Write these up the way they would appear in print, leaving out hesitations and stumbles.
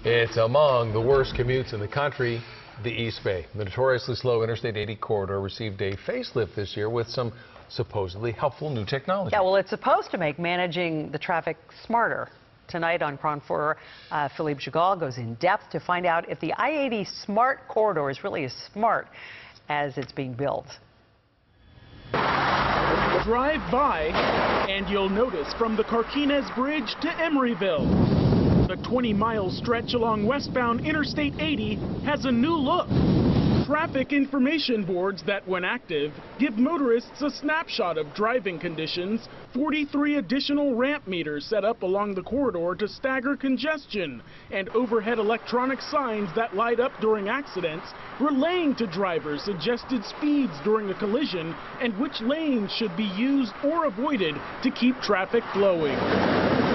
It's among the worst commutes in the country, the East Bay. The notoriously slow Interstate 80 corridor received a facelift this year with some supposedly helpful new technology. Yeah, well, it's supposed to make managing the traffic smarter. Tonight on KRON4, Philippe Jagal goes in depth to find out if the I-80 smart corridor is really as smart as it's being built. Drive by and you'll notice from the Carquinez Bridge to Emeryville, the 20-mile stretch along westbound Interstate 80 has a new look. Traffic information boards that, when active, give motorists a snapshot of driving conditions, 43 additional ramp meters set up along the corridor to stagger congestion, and overhead electronic signs that light up during accidents, relaying to drivers suggested speeds during a collision and which lanes should be used or avoided to keep traffic flowing.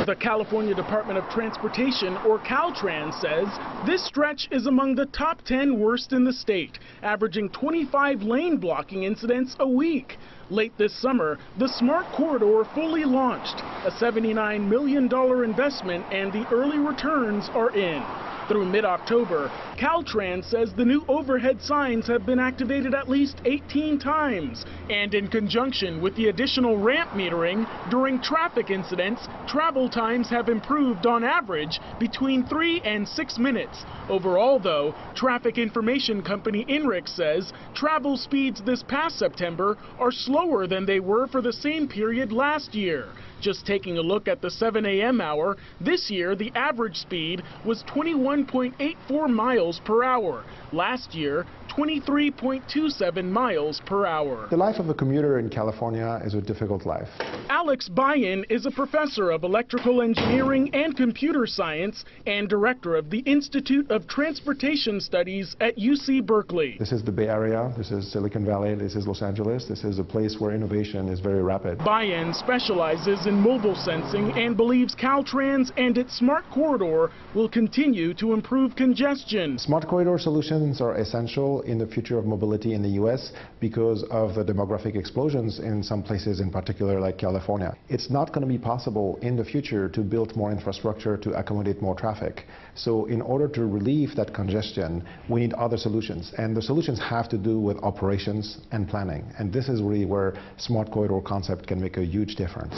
The California Department of Transportation, or Caltrans, says this stretch is among the top 10 worst in the state, averaging 25 lane blocking incidents a week. Late this summer, the Smart Corridor fully launched, a $79 million investment, and the early returns are in. Through mid-October, Caltrans says the new overhead signs have been activated at least 18 times. And in conjunction with the additional ramp metering, during traffic incidents, travel times have improved on average between 3 and 6 minutes. Overall, though, traffic information company INRIX says travel speeds this past September are slower than they were for the same period last year. Just taking a look at the 7 a.m. hour, this year the average speed was 21.84 miles per hour. Last year, 23.27 miles per hour. The life of a commuter in California is a difficult life. Alex Bayan is a professor of electrical engineering and computer science and director of the Institute of Transportation Studies at UC Berkeley. This is the Bay Area, this is Silicon Valley, this is Los Angeles, this is a place where innovation is very rapid. Bayan specializes in mobile sensing and believes Caltrans and its Smart Corridor will continue to improve congestion. Smart corridor solutions are essential in the future of mobility in the U.S. because of the demographic explosions in some places, in particular like California. It's not going to be possible in the future to build more infrastructure to accommodate more traffic. So in order to relieve that congestion, we need other solutions. And the solutions have to do with operations and planning. And this is really where Smart Corridor concept can make a huge difference.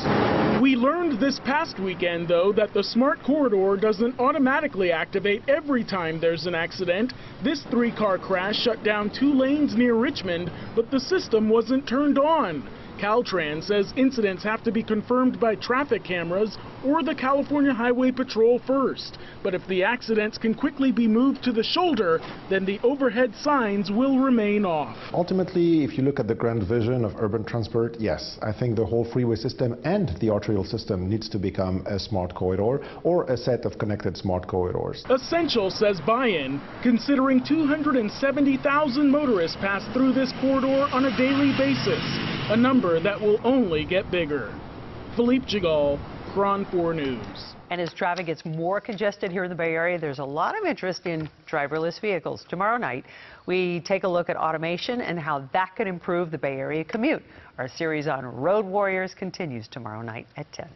We learned this past weekend, though, that the Smart Corridor doesn't automatically activate every time there's an accident. This 3-car crash shut down 2 lanes near Richmond, but the system wasn't turned on. Caltrans says incidents have to be confirmed by traffic cameras or the California Highway Patrol first. But if the accidents can quickly be moved to the shoulder, then the overhead signs will remain off. Ultimately, if you look at the grand vision of urban transport, yes, I think the whole freeway system and the arterial system needs to become a smart corridor or a set of connected smart corridors. Essential, says Bayan, considering 270,000 motorists pass through this corridor on a daily basis, a number that will only get bigger. Philippe Jagal, KRON4 News. And as traffic gets more congested here in the Bay Area, there's a lot of interest in driverless vehicles. Tomorrow night, we take a look at automation and how that could improve the Bay Area commute. Our series on road warriors continues tomorrow night at 10.